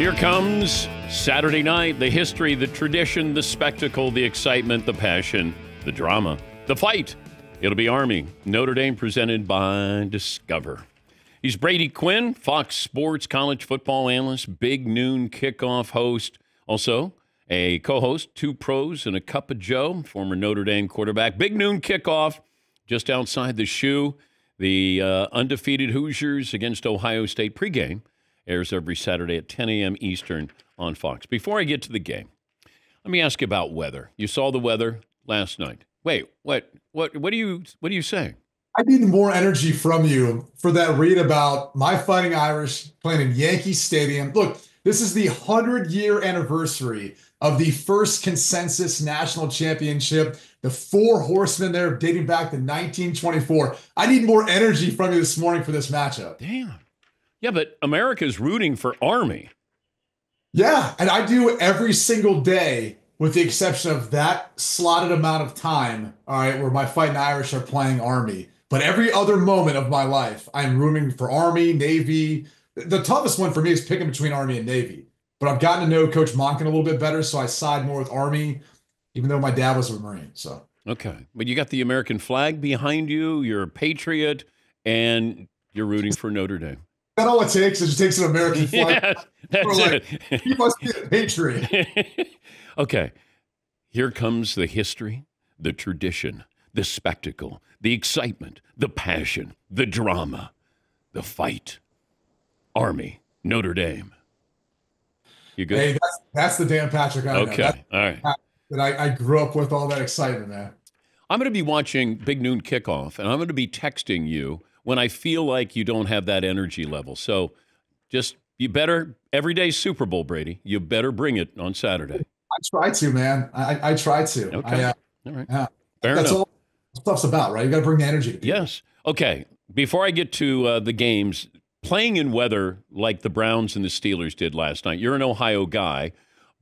Here comes Saturday night, the history, the tradition, the spectacle, the excitement, the passion, the drama, the fight. It'll be Army-Notre Dame presented by Discover. He's Brady Quinn, Fox Sports college football analyst, big noon kickoff host. Also, a co-host, two pros and a cup of Joe, former Notre Dame quarterback. Big noon kickoff just outside the shoe. The undefeated Hoosiers against Ohio State pregame airs every Saturday at 10 a.m. Eastern on Fox. Before I get to the game, let me ask you about weather. You saw the weather last night. Wait, what are you saying? I need more energy from you for that read about my Fighting Irish playing in Yankee Stadium. Look, this is the 100-year anniversary of the first consensus national championship. The four horsemen there dating back to 1924. I need more energy from you this morning for this matchup. Damn. Yeah, but America's rooting for Army. Yeah, and I do every single day with the exception of that slotted amount of time, all right, where my Fighting Irish are playing Army. But every other moment of my life, I'm rooting for Army, Navy. The toughest one for me is picking between Army and Navy. But I've gotten to know Coach Monken a little bit better, so I side more with Army, even though my dad was a Marine. So okay, but you got the American flag behind you. You're a patriot, and you're rooting for Notre Dame. That's all it takes. It just takes an American flag. Yes, that's it. You must be a patriot. Okay, here comes the history, the tradition, the spectacle, the excitement, the passion, the drama, the fight. Army-Notre Dame. You good? Hey, that's the Dan Patrick I know. Okay, all right. That I grew up with all that excitement, man. I'm going to be watching Big Noon Kickoff, and I'm going to be texting you when I feel like you don't have that energy level. So just, you better, every day Super Bowl, Brady, you better bring it on Saturday. I try to, man. I try to. Okay. All right. Fair that's enough. all stuff's about, right? You got to bring the energy to people. Yes. Okay. Before I get to the games, playing in weather like the Browns and the Steelers did last night, you're an Ohio guy,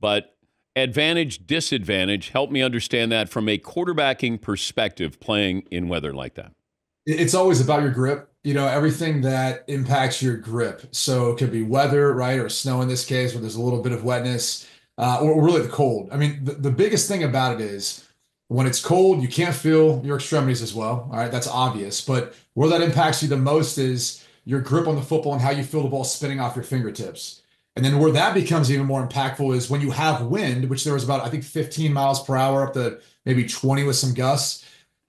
but advantage, disadvantage, help me understand that from a quarterbacking perspective, playing in weather like that. It's always about your grip, everything that impacts your grip. So it could be weather, right? Or snow in this case, where there's a little bit of wetness, or really the cold. I mean, the biggest thing about it is when it's cold, you can't feel your extremities as well. All right. That's obvious. But where that impacts you the most is your grip on the football and how you feel the ball spinning off your fingertips. And then where that becomes even more impactful is when you have wind, which there was about, I think, 15 miles per hour up to maybe 20 with some gusts.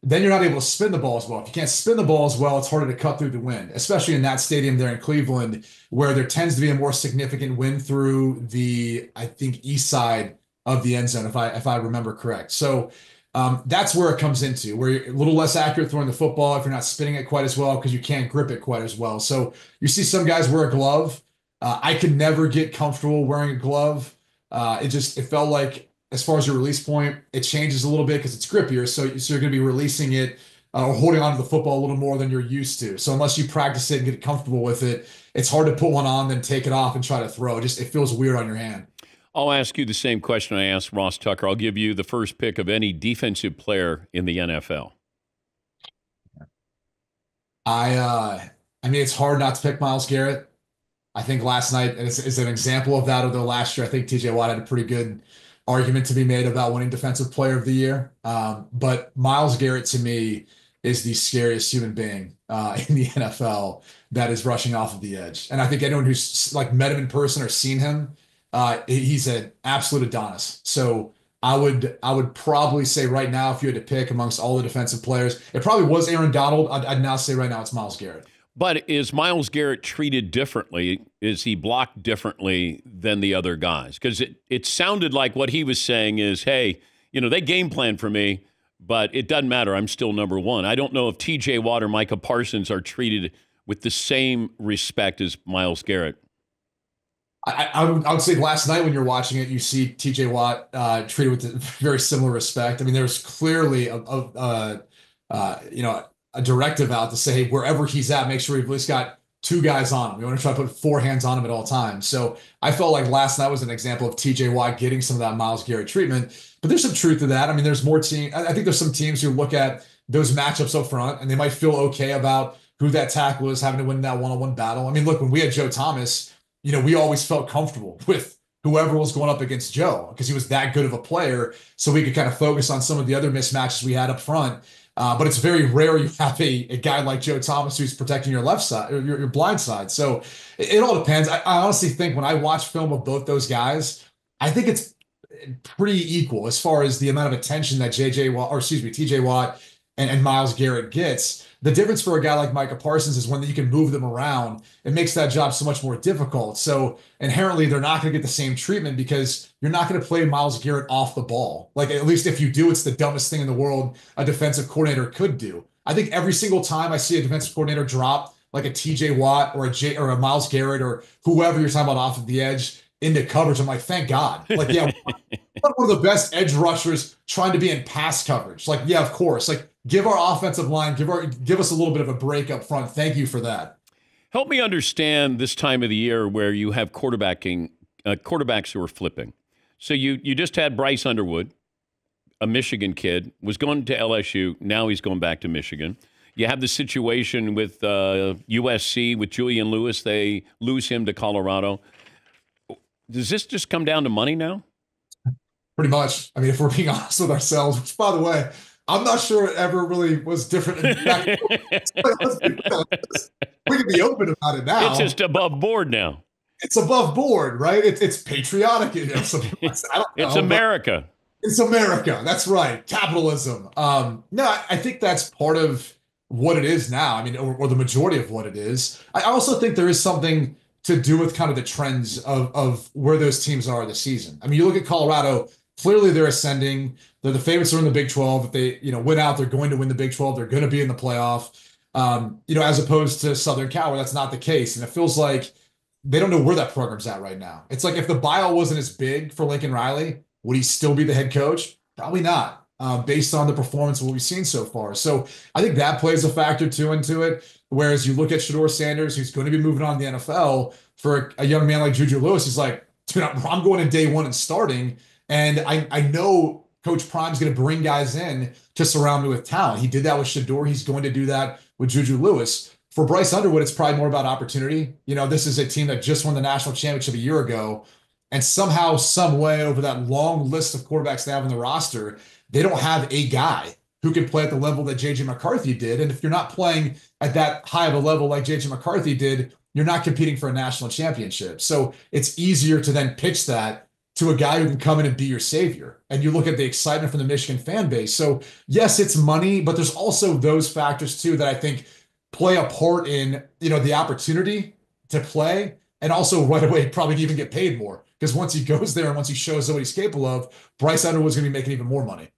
Then you're not able to spin the ball as well. If you can't spin the ball as well, it's harder to cut through the wind, especially in that stadium there in Cleveland, where there tends to be a more significant wind through the, I think, east side of the end zone, if I remember correct. So that's where it comes into, where you're a little less accurate throwing the football if you're not spinning it quite as well because you can't grip it quite as well. So you see some guys wear a glove. I could never get comfortable wearing a glove. It felt like, as far as your release point, it changes a little bit because it's grippier. So you're going to be releasing it or holding onto the football a little more than you're used to. So unless you practice it and get comfortable with it, it's hard to put one on, then take it off and try to throw. It feels weird on your hand. I'll ask you the same question I asked Ross Tucker. I'll give you the first pick of any defensive player in the NFL. I mean, it's hard not to pick Myles Garrett. I think last night is an example of that. Although last year, I think TJ Watt had a pretty good argument to be made about winning Defensive Player of the Year. But Myles Garrett, to me, is the scariest human being in the NFL that is rushing off of the edge. And I think anyone who's met him in person or seen him, he's an absolute Adonis. So I would probably say right now, if you had to pick amongst all the defensive players, it probably was Aaron Donald. I'd now say right now it's Myles Garrett. But is Myles Garrett treated differently? Is he blocked differently than the other guys? Because it sounded like what he was saying is, hey, they game plan for me, but it doesn't matter. I'm still number one. I don't know if TJ Watt or Micah Parsons are treated with the same respect as Myles Garrett. I would say last night when you're watching it, you see TJ Watt treated with a very similar respect. I mean, there's clearly a directive out to say, hey, wherever he's at, make sure we've at least got two guys on him. We want to try to put four hands on him at all times. So I felt like last night was an example of TJ Watt getting some of that Myles Garrett treatment. But there's some truth to that. I mean, there's more teams. I think there's some teams who look at those matchups up front and they might feel okay about who that tackle is having to win that one-on-one battle. I mean, look, when we had Joe Thomas, we always felt comfortable with whoever was going up against Joe because he was that good of a player. So we could kind of focus on some of the other mismatches we had up front. But it's very rare you have a guy like Joe Thomas who's protecting your left side, or your blind side. So it all depends. I honestly think when I watch film of both those guys, I think it's pretty equal as far as the amount of attention that TJ Watt and Myles Garrett gets. The difference for a guy like Micah Parsons is when you can move them around, it makes that job so much more difficult. So inherently, they're not going to get the same treatment because you're not going to play Myles Garrett off the ball. Like, at least if you do, it's the dumbest thing in the world a defensive coordinator could do. I think every single time I see a defensive coordinator drop like a TJ Watt or a Myles Garrett or whoever you're talking about off of the edge into coverage, I'm like, thank God. Like, yeah, one of the best edge rushers trying to be in pass coverage. Like, yeah, of course. Like, give our offensive line, give us a little bit of a break up front. Thank you for that. Help me understand this time of the year where you have quarterbacks who are flipping. So you just had Bryce Underwood, a Michigan kid, was going to LSU. Now he's going back to Michigan. You have the situation with USC with Julian Lewis. They lose him to Colorado. Does this just come down to money now? Pretty much. I mean, if we're being honest with ourselves, which, by the way, I'm not sure it ever really was different. We can be open about it now. It's just above board now. It's above board, right? It's patriotic. It's America. It's America. That's right. Capitalism. No, I think that's part of what it is now. I mean, or the majority of what it is. I also think there is something to do with kind of the trends of where those teams are this season. I mean, you look at Colorado, clearly they're ascending. They're the favorites are in the Big 12. If they, win out, they're going to win the Big 12. They're going to be in the playoff. As opposed to Southern Cal, where that's not the case. And it feels like they don't know where that program's at right now. It's like if the buyout wasn't as big for Lincoln Riley, would he still be the head coach? Probably not, based on the performance of what we've seen so far. So I think that plays a factor too into it. Whereas you look at Shedeur Sanders, who's going to be moving on to the NFL, for a young man like Juju Lewis, he's like, dude, I'm going in day one and starting. And I know Coach Prime's going to bring guys in to surround me with talent. He did that with Shedeur. He's going to do that with Juju Lewis. For Bryce Underwood, it's probably more about opportunity. This is a team that just won the national championship a year ago. And somehow, some way, over that long list of quarterbacks they have on the roster, they don't have a guy who can play at the level that J.J. McCarthy did. And if you're not playing at that high of a level like J.J. McCarthy did, you're not competing for a national championship. So it's easier to then pitch that to a guy who can come in and be your savior. And you look at the excitement from the Michigan fan base. So yes, it's money, but there's also those factors too that I think play a part in, the opportunity to play, and also right away probably even get paid more. Because once he goes there and once he shows what he's capable of, Bryce Underwood's going to be making even more money.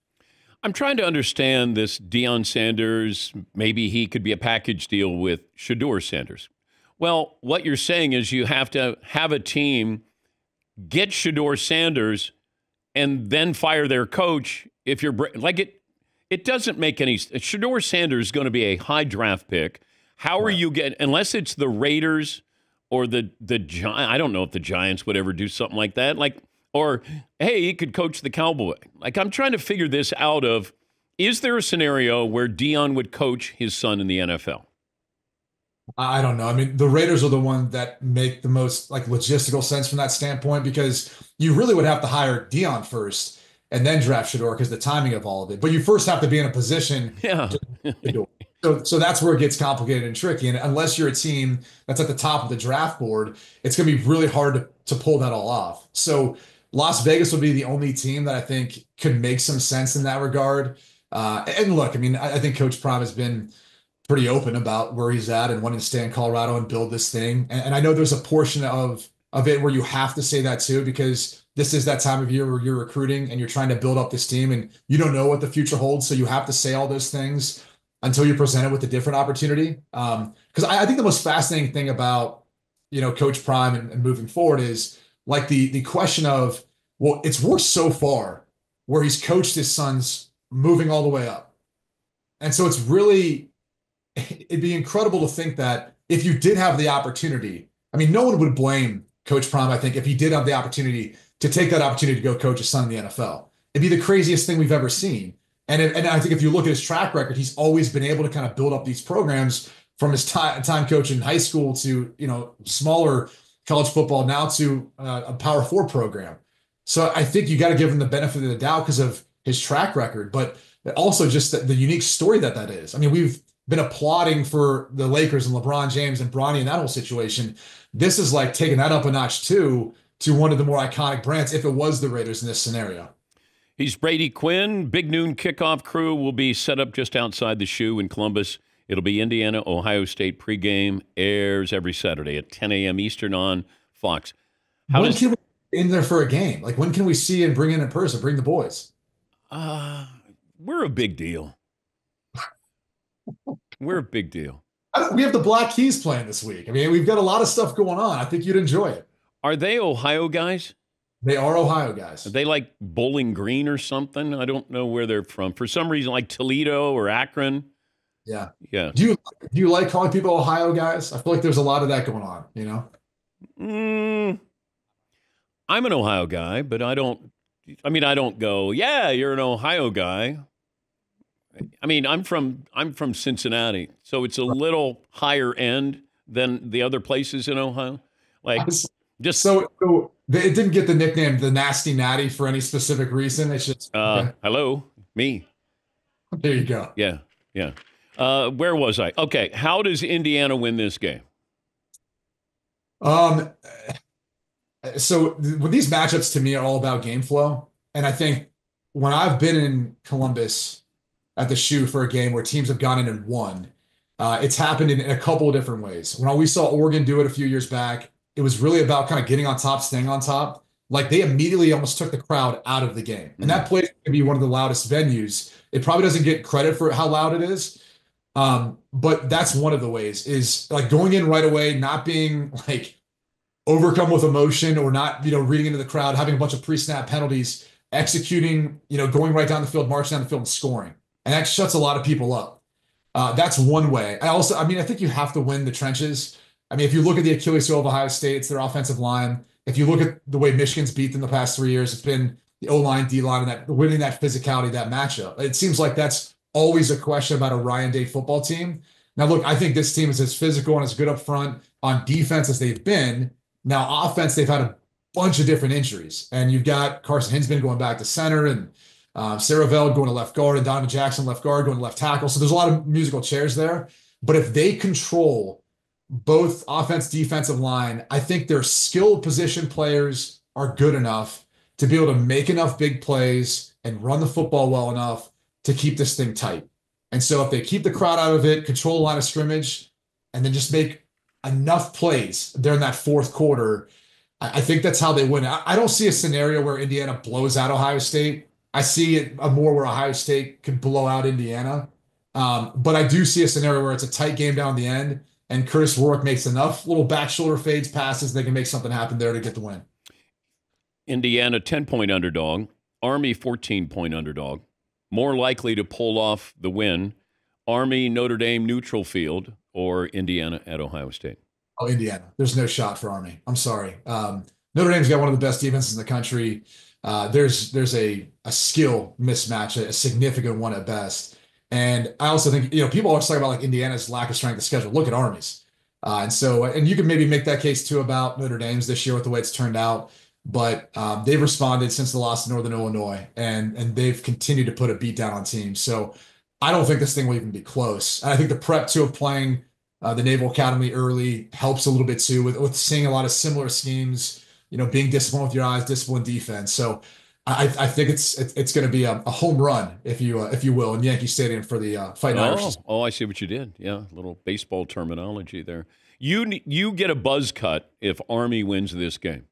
I'm trying to understand this Deion Sanders. Maybe he could be a package deal with Shedeur Sanders. Well, what you're saying is you have to have a team get Shedeur Sanders and then fire their coach. If you're like it doesn't make any. Shedeur Sanders is going to be a high draft pick. How are you getting, unless it's the Raiders or the Giants? I don't know if the Giants would ever do something like that. Or hey, he could coach the Cowboy. I'm trying to figure this out of, is there a scenario where Deion would coach his son in the NFL? I don't know. I mean, the Raiders are the ones that make the most logistical sense from that standpoint, because you really would have to hire Deion first and then draft Shedeur because the timing of all of it. But you first have to be in a position. Yeah. So that's where it gets complicated and tricky. And unless you're a team that's at the top of the draft board, it's going to be really hard to pull that all off. So Las Vegas would be the only team that I think could make some sense in that regard. And look, I mean, I think Coach Prime has been pretty open about where he's at and wanting to stay in Colorado and build this thing. And I know there's a portion of it where you have to say that too, because this is that time of year where you're recruiting and you're trying to build up this team and you don't know what the future holds. So you have to say all those things until you're presented with a different opportunity. Because I think the most fascinating thing about, Coach Prime and moving forward is the question of, well, it's worked so far where he's coached his sons moving all the way up. And so it'd be incredible to think that if you did have the opportunity, I mean, no one would blame Coach Prime, I think, if he did have the opportunity to take that opportunity to go coach his son in the NFL. It'd be the craziest thing we've ever seen. And I think if you look at his track record, he's always been able to kind of build up these programs from his time coaching in high school to, smaller college football now to a Power Four program. So I think you got to give him the benefit of the doubt because of his track record, but also just the unique story that is. I mean, we've been applauding for the Lakers and LeBron James and Bronny and that whole situation. This is like taking that up a notch too, to one of the more iconic brands if it was the Raiders in this scenario. He's Brady Quinn. Big noon kickoff crew will be set up just outside the shoe in Columbus. It'll be Indiana-Ohio State pregame. Airs every Saturday at 10 a.m. Eastern on Fox. When can we be in there for a game? Like, when can we see and bring in person, bring the boys? We're a big deal. We're a big deal. We have the Black Keys playing this week. I mean, we've got a lot of stuff going on. I think you'd enjoy it. Are they Ohio guys? They are Ohio guys. Are they like Bowling Green or something? I don't know where they're from. For some reason, like Toledo or Akron. Yeah. Yeah. Do you like calling people Ohio guys? I feel like there's a lot of that going on, you know? I'm an Ohio guy, but I don't go, yeah, you're an Ohio guy. I mean, I'm from Cincinnati, so it's a little higher end than the other places in Ohio. Like, just so it didn't get the nickname the Nasty Natty for any specific reason. It's just okay. Hello, me. There you go. Yeah. Where was I? Okay, how does Indiana win this game? So these matchups to me are all about game flow, and I think when I've been in Columbus at the shoe for a game where teams have gone in and won, it's happened in a couple of different ways. When we saw Oregon do it a few years back, it was really about kind of getting on top, staying on top. Like, they immediately almost took the crowd out of the game. And that place can be one of the loudest venues. It probably doesn't get credit for how loud it is. But that's one of the ways, is like going in right away, not being like overcome with emotion or not, reading into the crowd, having a bunch of pre-snap penalties, executing, going right down the field, marching down the field and scoring. And that shuts a lot of people up. That's one way. I think you have to win the trenches. I mean, if you look at the Achilles heel of Ohio State, it's their offensive line. If you look at the way Michigan's beat them the past 3 years, it's been the O-line, D-line, and that winning that physicality, that matchup. It seems like that's always a question about a Ryan Day football team. Now, look, I think this team is as physical and as good up front on defense as they've been. Now, offense, they've had a bunch of different injuries. And you've got Carson Hinsman going back to center, and Sarah Veld going to left guard, and Donovan Jackson left guard going to left tackle. So there's a lot of musical chairs there. But if they control both offense, defensive line, I think their skilled position players are good enough to be able to make enough big plays and run the football well enough to keep this thing tight. And so if they keep the crowd out of it, control the line of scrimmage, and then just make enough plays during that fourth quarter, I think that's how they win. I don't see a scenario where Indiana blows out Ohio State. I see it more where Ohio State could blow out Indiana. But I do see a scenario where it's a tight game down the end, and Curtis Rourke makes enough little back shoulder fades passes, they can make something happen there to get the win. Indiana 10-point underdog, Army 14-point underdog. More likely to pull off the win, Army-Notre Dame neutral field or Indiana at Ohio State? Oh, Indiana. There's no shot for Army. I'm sorry. Notre Dame's got one of the best defenses in the country. There's a skill mismatch, a significant one at best. And I also think, people always talk about like Indiana's lack of strength of schedule. Look at Army's. And you can maybe make that case too about Notre Dame's this year with the way it's turned out. But they've responded since the loss to Northern Illinois, and they've continued to put a beat down on teams. So I don't think this thing will even be close. And I think the prep too of playing the Naval Academy early helps a little bit too with seeing a lot of similar schemes, being disciplined with your eyes, disciplined defense. So I think it's going to be a home run, if you will, in Yankee Stadium for the Fighting Irish. Oh, I see what you did. Yeah, a little baseball terminology there. You get a buzz cut if Army wins this game.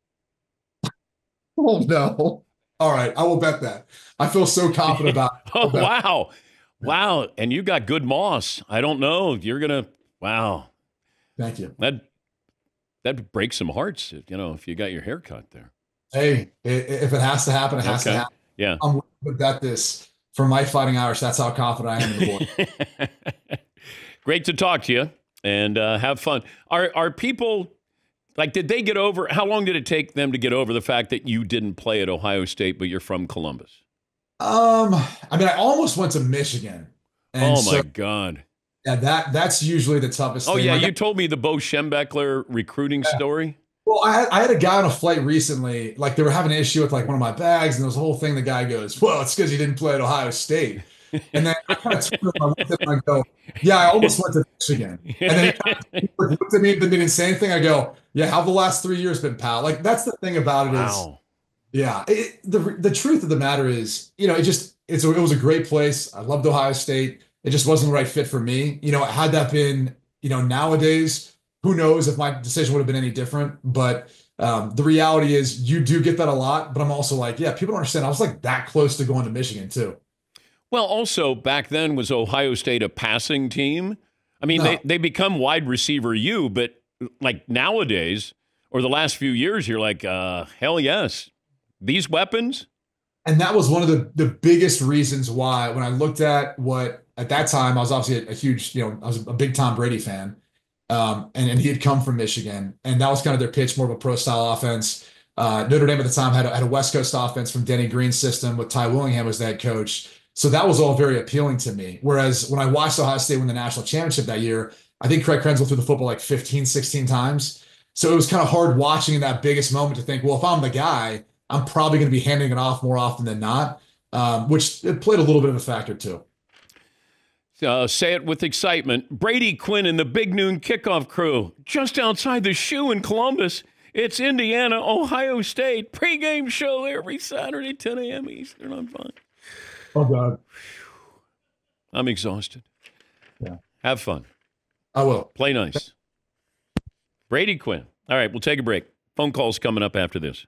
Oh, no. All right. I will bet that. I feel so confident about it. Oh, wow. Wow. And you got good moss. I don't know. You're going to, wow. Thank you. That breaks some hearts, if you got your hair cut there. Hey, if it has to happen, it has to happen. Yeah. I'm willing to bet this for my Fighting Irish. That's how confident I am in the board. Great to talk to you, and have fun. Are people... Like, did they get over? How long did it take them to get over the fact that you didn't play at Ohio State, but you're from Columbus? I almost went to Michigan. And my God. Yeah, that's usually the toughest thing. thing. Yeah, you told me the Bo Schembechler recruiting story. Well, I had a guy on a flight recently, like they were having an issue with like one of my bags, and there was a whole thing. The guy goes, "Well, it's because you didn't play at Ohio State." And then I kind of turned around, I looked at him, and I go, "Yeah, I almost went to Michigan." And then he kind of looked at me, but didn't say anything. I go, "Yeah, how have the last 3 years been, pal?" Like that's the thing about it is, Wow. yeah, the truth of the matter is, it was a great place. I loved Ohio State. It just wasn't the right fit for me. Had that been, nowadays, who knows if my decision would have been any different. But the reality is, you do get that a lot. But I'm also like, yeah, people don't understand. I was like that close to going to Michigan too. Well, also back then was Ohio State a passing team? I mean, No, they become wide receiver you, but like nowadays or the last few years, you're like, hell yes. These weapons? and that was one of the biggest reasons why when I looked at what at that time I was obviously a huge, I was a big Tom Brady fan. And he had come from Michigan, and that was kind of their pitch, more of a pro style offense. Notre Dame at the time had a West Coast offense from Denny Green's system with Ty Willingham as the head coach. So that was all very appealing to me. Whereas when I watched Ohio State win the national championship that year, I think Craig Krenzel threw the football like 15, 16 times. So it was kind of hard watching in that biggest moment to think, well, if I'm the guy, I'm probably going to be handing it off more often than not, which it played a little bit of a factor too. Say it with excitement. Brady Quinn and the Big Noon Kickoff crew just outside the shoe in Columbus. It's Indiana-Ohio State. Pre-game show every Saturday, 10 a.m. Eastern on Fun. Oh, God. I'm exhausted. Yeah. Have fun. I will. Play nice. Brady Quinn. All right, we'll take a break. Phone calls coming up after this.